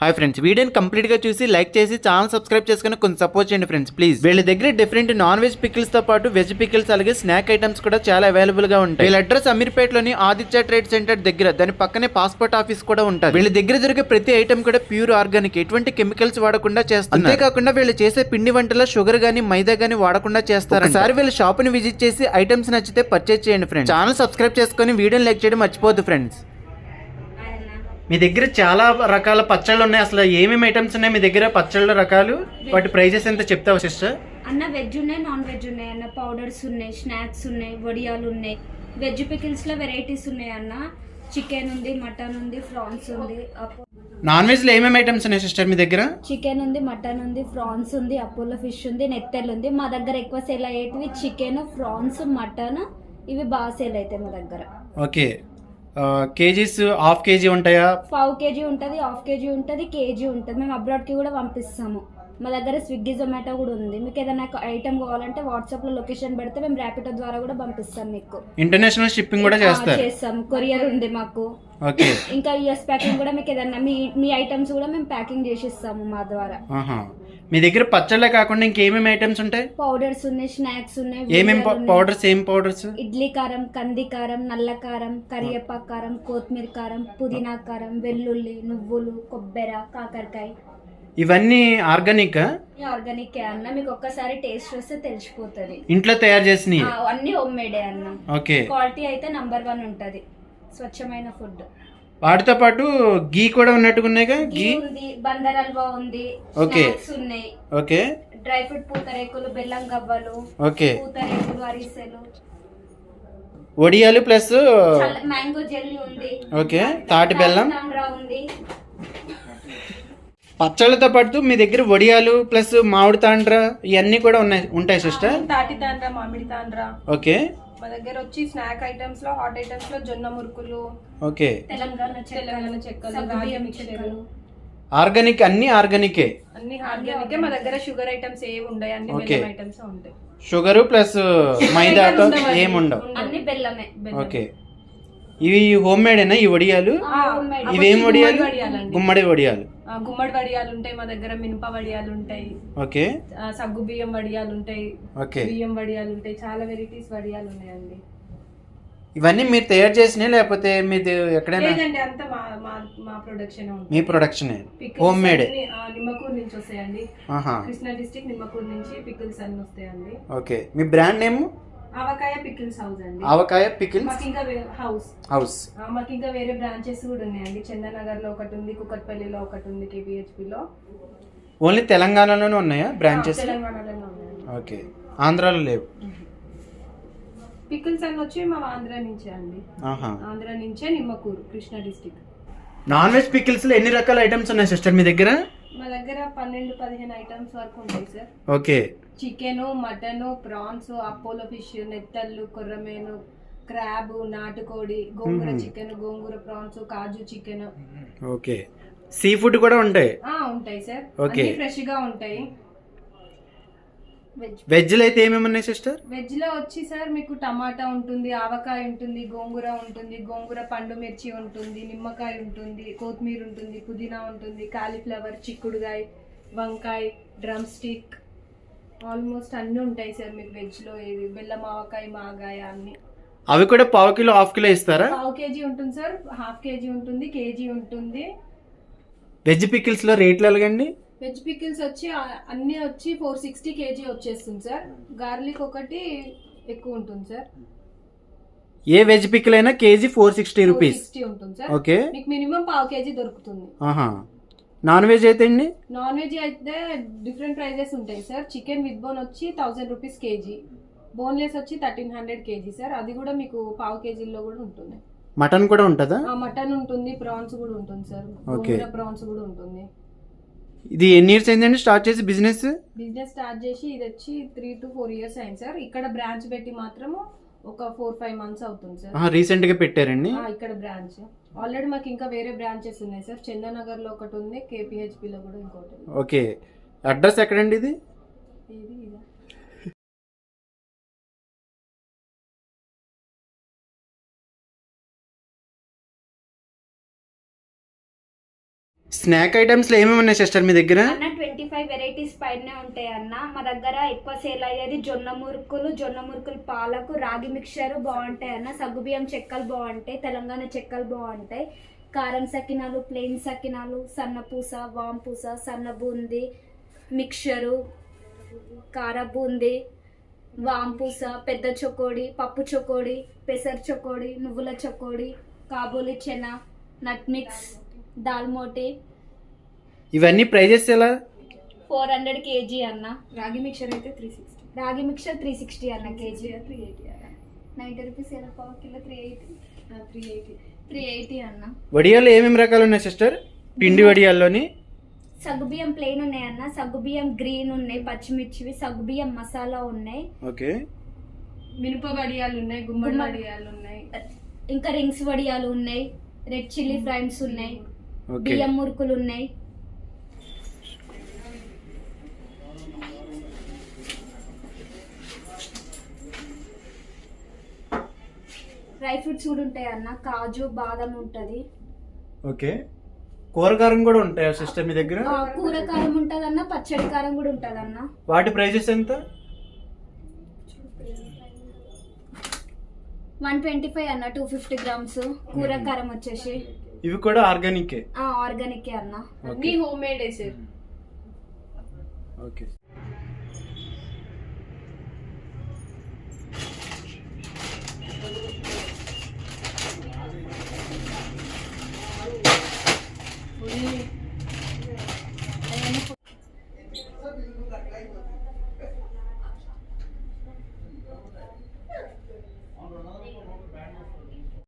Hi friends, వీడియోని complete గా చూసి లైక్ చేసి ఛానల్ సబ్స్క్రైబ్ చేసుకుని కొంచెం సపోర్ట్ చేయండి ఫ్రెండ్స్ ప్లీజ్. వీళ్ళ దగ్గర డిఫరెంట్ నాన్ వెజ్ పికిల్స్ తో పాటు వెజ్ పికిల్స్ అలాగే స్నాక్ ఐటమ్స్ కూడా చాలా అవైలబుల్ గా ఉంటాయి. వీళ్ళ అడ్రస్ అమీర్పేటలోని ఆదిత్య ట్రేడ్ సెంటర్ దగ్గర, దాని పక్కనే పాస్పోర్ట్ ఆఫీస్ కూడా ఉంటుంది. వీళ్ళ దగ్గర దొరికే ప్రతి ఐటమ్ కూడా ప్యూర్ ఆర్గానిక్, ఎటువంటి కెమికల్స్ వాడకుండా చేస్తారు. అంతేకాకుండా వీళ్ళు చేసే పిండి వంటలో షుగర్ గానీ మైదా గానీ వాడకుండా చేస్తారు. ఒకసారి వీళ్ళ షాప్ ని విజిట్ చేసి ఐటమ్స్ నచ్చితే పర్చేజ్ చేయండి ఫ్రెండ్స్. ఛానల్ సబ్స్క్రైబ్ చేసుకుని వీడియోని లైక్ చేయడం మర్చిపోద్దు ఫ్రెండ్స్. మీ దగ్గర చాలా రకాల పచ్చళ్ళు ఉన్నాయి. అసలు ఏమేమి ఐటమ్స్ ఉన్నాయి మీ దగ్గర పచ్చళ్ళ రకాలు, వాటి ప్రైజెస్ ఎంత చెప్తావా సిస్టర్? అన్న వెజ్ ఉన్నాయి, నాన్ వెజ్ ఉన్నాయి అన్న. పౌడర్స్ ఉన్నాయి, స్నాక్స్ ఉన్నాయి, వడియాలు ఉన్నాయి. వెజ్ పికిల్స్ లో వెరైటీస్ ఉన్నాయి అన్న. చికెన్ ఉంది, మటన్ ఉంది, ఫ్రాన్స్ ఉంది. నాన్ వెజ్ లో ఏమేమి ఐటమ్స్ ఉన్నాయి సిస్టర్ మీ దగ్గర? చికెన్ ఉంది, మటన్ ఉంది, ఫ్రాన్స్ ఉంది, అపోలో ఫిష్ ఉంది, నెత్తెలు ఉంది. మా దగ్గర ఎక్కువ సేల్ అయ్యేటివి చికెన్, ఫ్రాన్స్, మటన్, ఇవి బాగా సేల్ అవుతాయి మా దగ్గర. ఓకే, కేజీస్ హాఫ్ కేజీ ఉంటాయా? పావు కేజీ ఉంటుంది, హాఫ్ కేజీ ఉంటుంది, కేజీ ఉంటుంది. మేము అబ్రాడ్కి కూడా పంపిస్తాము. మా దగ్గర స్విగ్గీ జొమాటో కూడా ఉంది. మీకు ఏదైనా ఐటమ్ కావాలంటే వాట్సాప్ లో లొకేషన్ పెడితే మేము ర్యాపిడో ద్వారా కూడా పంపిస్తాం. మీకు ఇంటర్నేషనల్ షిప్పింగ్ కూడా చేస్తాం. కొరియర్ ఉంది మాకు. ఓకే, ఇంకా యూఎస్ ప్యాకింగ్ కూడా మీకు ఏదైనా మీ ఐటమ్స్ కూడా మేము ప్యాకింగ్ చేసి ఇస్తాము మా ద్వారా. మీ దగ్గర పచ్చళ్ళే కాకుండా ఇంకేమేమి ఐటమ్స్ ఉంటాయి? పౌడర్స్ ఉన్నాయి, స్నాక్స్ ఉన్నాయి. ఏమేం పౌడర్స్? ఏం పౌడర్స్? ఇడ్లీ కారం, కంది కారం, నల్ల కారం, కరివేపాకు కారం, కొత్తిమీర కారం, పుదీనా కారం, వెల్లుల్లి, నువ్వులు, కొబ్బరి, కాకరకాయ. ఇవన్నీ ఆర్గానిక్? ఆర్గానిక్ అన్న. మీకు ఒక్కసారి టేస్ట్ వస్తే తెలిసిపోతుంది. ఇంట్లో తయారు చేసినవి అన్ని హోమ్ మేడే అన్న. ఓకే, క్వాలిటీ అయితే నంబర్ 1 ఉంటది. స్వచ్ఛమైన ఫుడ్. వాటితో పాటు గీ కూడా ఉన్నట్టుగా ఉన్నాయిగా? గీ ఉంది, బందర్ హల్వా ఉంది, స్నాక్స్ ఉన్నాయి. ఓకే, డ్రై ఫ్రూట్ పూతరేకులు, బెల్లం గవ్వలు, ఓకే, పూతరేకులు, అరిసెలు, వడియాలు ప్లస్ మ్యాంగో జెల్లీ ఉంది. ఓకే, తాటి బెల్లం ఉంది. పచ్చళ్ళతో పాటు మీ దగ్గర వడియాలు ప్లస్ మామిడి తాండ్ర ఇవన్నీ కూడా ఉంటాయి సిస్టర్? తాటి తాండ్ర, మామిడి తాండ్ర. ఓకే, మా దగ్గర వచ్చి స్నాక్ ఐటమ్స్ లో, హాట్ ఐటమ్స్ లో జొన్న మురుకులు, ఓకే, తెలంగాణ చెక్కలు, రాగి మిక్చర్. ఆర్గానిక్, అన్ని ఆర్గానికే? అన్ని ఆర్గానికే. మా దగ్గర షుగర్ ఐటమ్స్ ఏవి ఉండవు, అన్ని బెల్లం ఐటమ్స్ ఉంటాయి. షుగర్ ప్లస్ మైదాతో ఏముండవు, అన్ని బెల్లమే. ఓకే, ఇవి హోమ్ మేడేనా ఈ వడియాలు? ఇవేం వడియాలు? గుమ్మడి వడియాలు. గుమ్మడి వడియాలు ఉంటాయి మా దగ్గర, మినప వడియాలు ఉంటాయి, ఓకే, సగ్గు బియ్యం వడియాలు ఉంటాయి, ఓకే, బియ్యం వడియాలు ఉంటాయి. చాలా వెరైటీస్ వడియాలు ఉన్నాయండి. ఇవన్నీ మీరు తయారు చేసినా లేకపోతే మీది ఎక్కడైనా? లేదండి, అంతా మా ప్రొడక్షన్. మీ ప్రొడక్షన్ హోమ్ మేడ్? నిమ్మకూరు నుంచి వస్తాయండి. కృష్ణా డిస్ట్రిక్ట్ నిమ్మకూరు నుంచి పికిల్స్ అన్ని వస్తాయండి. ఓకే, మీ బ్రాండ్ నేమ్? ఆవకాయ పికిల్స్ హౌస్ అండి. ఆవకాయ పికిల్స్ మాకు ఇంకా హౌస్. మాకు ఇంకా వేరే బ్రాంచెస్ కూడా ఉన్నాయండి. చందనగర్ లో ఒకటి ఉంది, కుకట్పల్లిలో ఒకటి ఉంది, KPHP లో. ఓన్లీ తెలంగాణలోనే ఉన్నాయా బ్రాంచెస్? తెలంగాణలోనే ఉన్నాయి. ఓకే, ఆంధ్రాలో లేవు? పికిల్స్ అన్ని వచ్చి మా ఆంధ్ర నుంచే అండి. ఆంధ్ర నుంచే, Nimmakuru, Krishna district. Non veg pickles లో ఎన్ని రకాల ఐటమ్స్ ఉన్నాయి సిస్టర్ మీ దగ్గర? మా దగ్గర 12-15 ఐటమ్స్ వరకు ఉంటాయి sir. Okay, chicken, mutton, prawns, Apollo fish, నెత్తళ్ళు, కొర్రమేను, క్రాబ్, నాటుకోడి, gongura chicken, gongura prawns, kaju chicken. Okay, seafood కూడా ఉంటాయి? ఉంటాయి సార్. ఓకే, ఫ్రెష్ గా ఉంటాయి. వెజ్ లో అయితే ఏమేమి ఉన్నాయి సిస్టర్? వెజ్ లో వచ్చి సార్ మీకు టమాటా ఉంటుంది, ఆవకాయ ఉంటుంది, గోంగూర ఉంటుంది, గోంగూర పండు మిర్చి ఉంటుంది, నిమ్మకాయ ఉంటుంది, కొత్తిమీర ఉంటుంది, పుదీనా ఉంటుంది, కాలీఫ్లవర్, చిక్కుడుగాయ, వంకాయ, డ్రమ్ స్టిక్, ఆల్మోస్ట్ అన్ని ఉంటాయి సార్ మీకు వెజ్ లో. ఏది బెల్లం ఆవకాయ, మాగాయ అన్ని. అవి కూడా పావు కిలో హాఫ్ కిలో ఇస్తారా? పావు కేజీ ఉంటుంది సార్, హాఫ్ కేజీ ఉంటుంది, కేజీ ఉంటుంది. వెజ్ పికిల్స్ లో రేట్లు ఎలాగండి? వెజ్ పికిల్స్ వచ్చి అన్ని వచ్చి 460 కేజీ వచ్చేస్తుంది సార్. గార్లిక్ ఒకటి ఎక్కువ ఉంటుంది సార్. ఏ వెజ్ పికిల్ అయినా కేజీ 460 రూపీస్ ఉంటుంది సార్. ఓకే, మీకు మినిమం పావు కేజీ దొరుకుతుంది. నాన్ వెజ్ అయితే అండి? నాన్ వెజ్ అయితే డిఫరెంట్ ప్రైజెస్ ఉంటాయి సార్. చికెన్ విత్ బోన్ వచ్చి 1000 రూపీస్ కేజీ, బోన్లెస్ వచ్చి 1300 కేజీ సార్. అది కూడా మీకు పావు కేజీలో కూడా ఉంటుంది. మటన్ కూడా ఉంటుందా? మటన్ ఉంటుంది, ప్రాన్స్ కూడా ఉంటుంది సార్. గోంగూర ప్రాన్స్ కూడా ఉంటుంది. ఇది ఎన్ని ఇయర్స్ అయిందండి స్టార్ట్ చేసి బిజినెస్ స్టార్ట్ చేసి? ఇది వచ్చి 3 to 4 years అయింది సార్. ఇక్కడ బ్రాంచ్ పెట్టి మాత్రము ఒక 4-5 months అవుతుంది సార్. రీసెంట్ గా పెట్టారండి ఇక్కడ బ్రాంచ్. ఆల్రెడీ మాకు ఇంకా వేరే బ్రాంచెస్ ఉన్నాయి సార్. చందనగర్ లో ఒకటి ఉంది, KPHP లో కూడా ఇంకోటి. ఓకే, అడ్రస్ ఎక్కడండి ఇది? స్నాక్ ఐటమ్స్ లో ఏమేమి ఉన్నాయి సిస్టర్ మీ దగ్గర? అన్న 25 వెరైటీస్ పైనే ఉంటాయి అన్న. మా దగ్గర ఎక్కువ సేల్ అయ్యేది జొన్న మురుకులు పాలకు, రాగి మిక్చర్ బాగుంటాయి అన్న. సగ్గుబియ్యం చెక్కలు బాగుంటాయి, తెలంగాణ చెక్కలు బాగుంటాయి. కారం సకినాలు, ప్లెయిన్ సకినాలు, సన్నపూస, వాంపూస, సన్న బూందీ, మిక్చరు, కార బూందీ, వాంపూస, పెద్ద చకోడి, పప్పు చకోడి, పెసర్ చకోడి, నువ్వుల చకోడి, కాబూలి చెనా, నట్ మిక్స్, దాల్మోటి. ఇవన్నీ ప్రైజెస్ ఎలా? 400 కేజీ అన్న. రాగి మిక్చర్ అయితే 360. రాగి మిక్చర్ 360 అన్న కేజీ. 380 అన్న. 90 రూపీస్ ఎలా పావు కిలో? 380. 380. 380 అన్న. వడియాలు ఏమేమి రకాలు ఉన్నాయి సిస్టర్? పిండి వడియాల్లోని సగ్గుబియ్యం ప్లెయిన్ ఉన్నాయి అన్న, సగ్గుబియ్యం గ్రీన్ ఉన్నాయి, పచ్చిమిర్చివి, సగ్గుబియ్యం మసాలా ఉన్నాయి. ఓకే. మినప వడియాలు ఉన్నాయి, గుమ్మడి వడియాలు ఉన్నాయి, ఇంకా రింగ్స్ వడియాలు ఉన్నాయి, రెడ్ చిల్లీ ఫ్రైస్ ఉన్నాయి, ఓకే. బియ్యం మురుకులు ఉన్నాయి. డ్రై ఫ్రూట్స్ కూడా ఉంటాయి అన్న, కాజు, బాదం ఉంటది. ఓకే. కూరకారం కూడా ఉంటాయా సిస్టర్ మీ దగ్గర? కూర కారం ఉంటది అన్న, పచ్చడి కారం కూడా ఉంటది అన్న. వాటి ప్రైజెస్ ఎంత? 125 అన్న, 250 గ్రామ్స్. కూర కారం వచ్చేసి ఇవి కూడా ఆర్గానికే? ఆర్గానిక్ అన్న. అన్ని హోమ్ మేడ్ సార్. ఓకే.